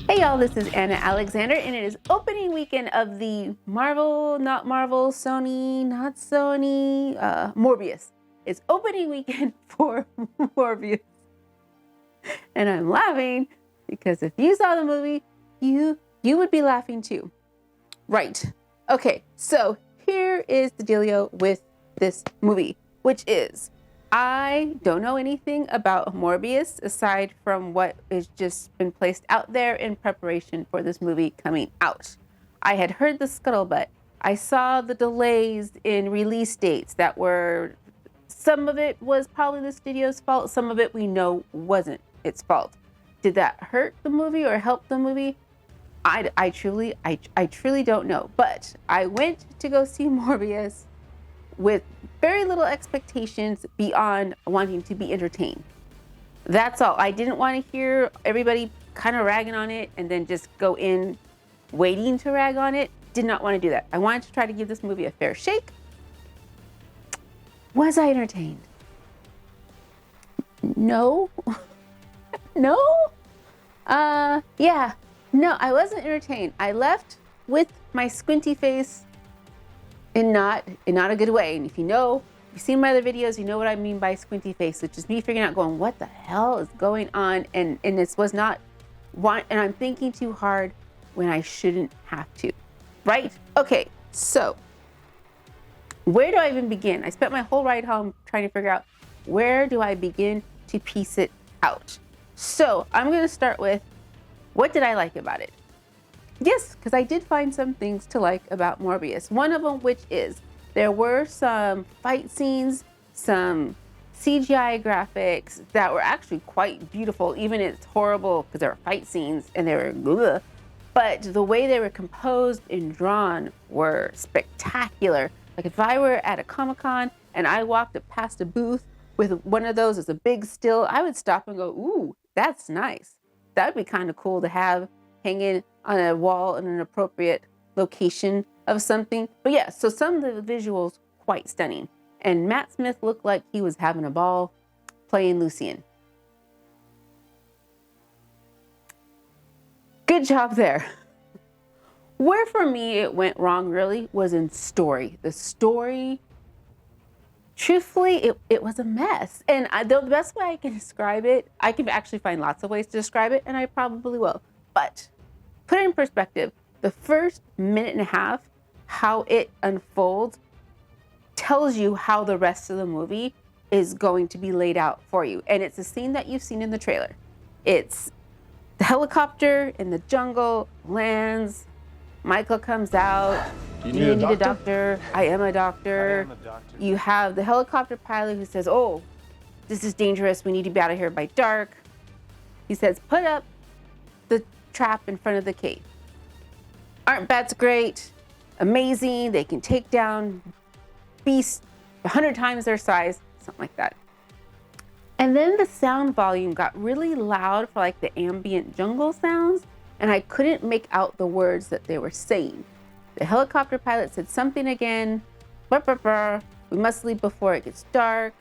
Hey y'all, this is Anna Alexander, and it is opening weekend of the Marvel, not Marvel, Sony, not Sony, Morbius. It's opening weekend for Morbius. And I'm laughing because if you saw the movie, you would be laughing too. Right. Okay, so here is the dealio with this movie, which is I don't know anything about Morbius aside from what has just been placed out there in preparation for this movie coming out. I had heard the scuttlebutt. I saw the delays in release dates that were, some of it was probably the studio's fault, some of it we know wasn't its fault. Did that hurt the movie or help the movie? I truly don't know. But I went to go see Morbius with very little expectations beyond wanting to be entertained. That's all. I didn't want to hear everybody kind of ragging on it and then just go in waiting to rag on it. Did not want to do that. I wanted to try to give this movie a fair shake. Was I entertained? No. No? Yeah. No, I wasn't entertained. I left with my squinty face in not a good way. And if you've seen my other videos, you know what I mean by squinty face, which is me figuring out going, what the hell is going on? And this was not one, and I'm thinking too hard when I shouldn't have to, right? Okay, so where do I even begin? I spent my whole ride home trying to figure out where do I begin to piece it out. So I'm gonna start with, what did I like about it? Yes, because I did find some things to like about Morbius. One of them, which is, there were some fight scenes, some CGI graphics that were actually quite beautiful, even if it's horrible because there were fight scenes and they were ugh. But the way they were composed and drawn were spectacular. Like if I were at a Comic-Con and I walked up past a booth with one of those as a big still, I would stop and go, ooh, that's nice. That would be kind of cool to have hanging on a wall in an appropriate location of something. But yeah, so some of the visuals quite stunning. And Matt Smith looked like he was having a ball playing Lucian. Good job there. Where for me it went wrong really was in story. The story, truthfully, it was a mess. And the best way I can describe it, I can actually find lots of ways to describe it, and I probably will. But put it in perspective, the first minute and a half, how it unfolds, tells you how the rest of the movie is going to be laid out for you. And it's a scene that you've seen in the trailer. It's the helicopter in the jungle lands, Michael comes out. Do you need a doctor? I am a doctor. You have the helicopter pilot who says, oh, this is dangerous. We need to be out of here by dark. He says, put up the trap in front of the cave. Aren't bats great? Amazing. They can take down beasts 100 times their size, something like that. And then the sound volume got really loud for like the ambient jungle sounds, and I couldn't make out the words that they were saying. The helicopter pilot said something again. Burr, burr, burr. We must leave before it gets dark.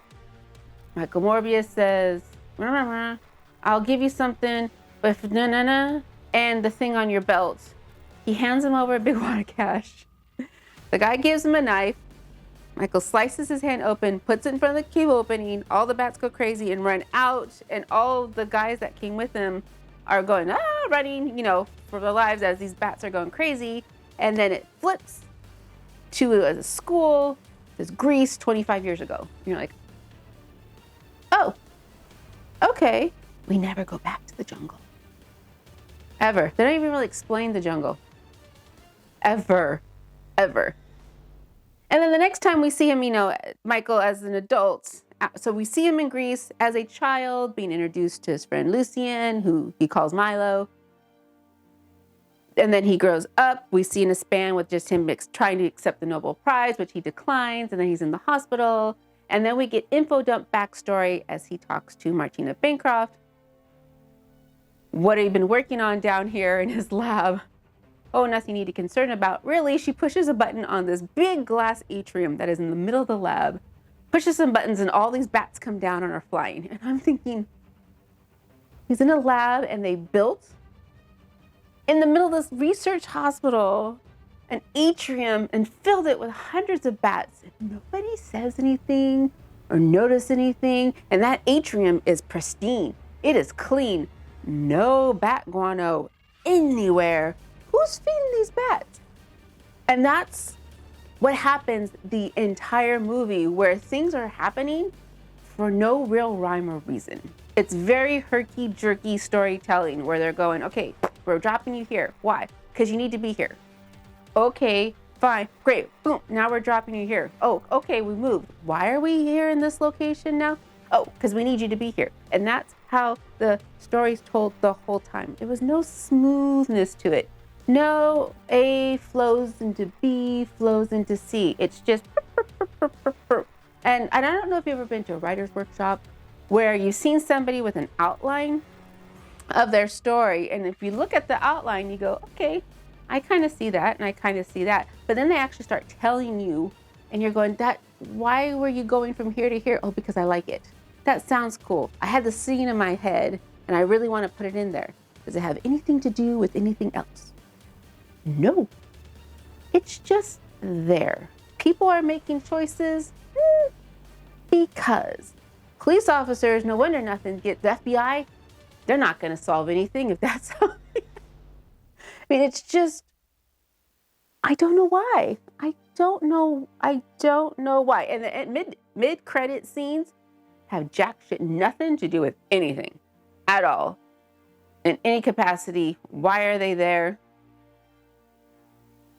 Michael Morbius says, rah, rah, rah. I'll give you something, but if na. And the thing on your belt. He hands him over a big wad of cash. The guy gives him a knife. Michael slices his hand open, puts it in front of the cave opening. All the bats go crazy and run out. And all the guys that came with him are going, running, for their lives as these bats are going crazy. And then it flips to a school. It's Greece 25 years ago. And you're like, oh, okay. We never go back to the jungle. Ever. They don't even really explain the jungle. Ever. And then the next time we see him, Michael as an adult. So we see him in Greece as a child being introduced to his friend Lucian, who he calls Milo. And then he grows up. We see in a span with just him trying to accept the Nobel Prize, which he declines. And then he's in the hospital. And then we get info dump backstory as he talks to Martina Bancroft. What have you been working on down here in his lab? Oh, nothing you need to concern about. Really, she pushes a button on this big glass atrium that is in the middle of the lab, pushes some buttons, and all these bats come down and are flying. And I'm thinking, he's in a lab and they built in the middle of this research hospital, an atrium, and filled it with hundreds of bats. And nobody says anything or notice anything. And that atrium is pristine. It is clean. No bat guano anywhere. Who's feeding these bats? And that's what happens the entire movie, where things are happening for no real rhyme or reason. It's very herky-jerky storytelling where they're going, okay, we're dropping you here. Why? Because you need to be here. Okay, fine, great, boom, now we're dropping you here. Oh, okay, we moved. Why are we here in this location now? Oh, because we need you to be here. And that's how the story's told the whole time. There was no smoothness to it. No A flows into B, flows into C. It's just, and I don't know if you've ever been to a writer's workshop where you've seen somebody with an outline of their story. And if you look at the outline, you go, okay, I kind of see that and I kind of see that. But then they actually start telling you and you're going, why were you going from here to here? Oh, because I like it. That sounds cool. I had the scene in my head and I really want to put it in there. Does it have anything to do with anything else? No, it's just there. People are making choices because police officers, no wonder nothing gets. The FBI, they're not going to solve anything if that's how. I mean, it's just, I don't know why. I don't know why. And the mid-credit scenes have jack shit nothing to do with anything at all. In any capacity. Why are they there?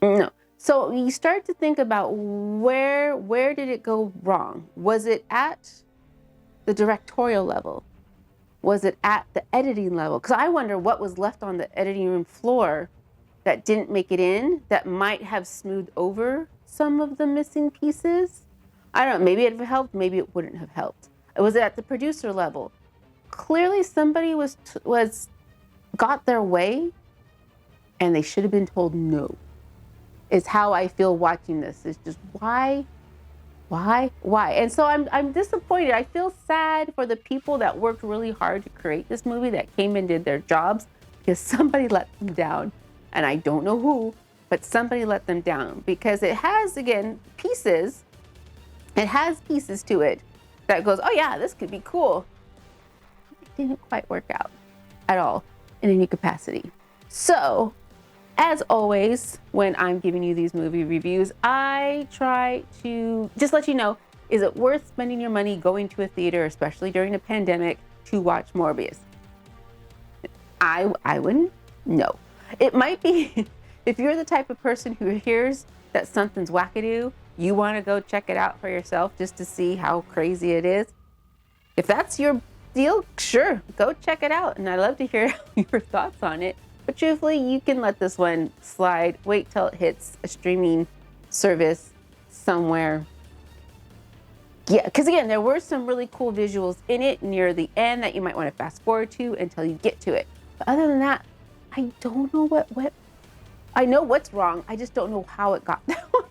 No. So you start to think about where did it go wrong? Was it at the directorial level? Was it at the editing level? Because I wonder what was left on the editing room floor that didn't make it in, that might have smoothed over some of the missing pieces. I don't know, maybe it would have helped, maybe it wouldn't have helped. Was it at the producer level? Clearly somebody got their way and they should have been told no. Is how I feel watching this. It's just why? And so I'm disappointed. I feel sad for the people that worked really hard to create this movie, that came and did their jobs, because somebody let them down. And I don't know who, but somebody let them down, because it has, again, pieces. It has pieces to it that goes, oh yeah, this could be cool. It didn't quite work out at all in any capacity. So, as always, when I'm giving you these movie reviews, I try to just let you know, is it worth spending your money going to a theater, especially during a pandemic, to watch Morbius? I wouldn't? No. It might be, if you're the type of person who hears that something's wackadoo, you want to go check it out for yourself just to see how crazy it is. If that's your deal, sure, go check it out. And I'd love to hear your thoughts on it. But truthfully, you can let this one slide. Wait till it hits a streaming service somewhere. Yeah, because again, there were some really cool visuals in it near the end that you might want to fast forward to until you get to it. But other than that, I don't know what I know what's wrong. I just don't know how it got that way.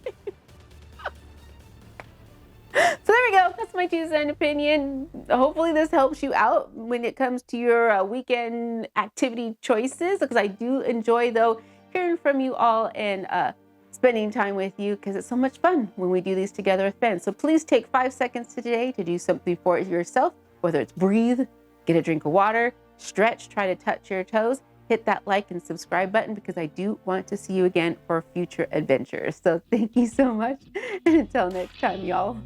So there we go. That's my 2-cent opinion. Hopefully this helps you out when it comes to your weekend activity choices, because I do enjoy, though, hearing from you all and spending time with you, because it's so much fun when we do these together with Ben. So please take 5 seconds today to do something for yourself, whether it's breathe, get a drink of water, stretch, try to touch your toes, hit that like and subscribe button, because I do want to see you again for future adventures. So thank you so much. And until next time, y'all.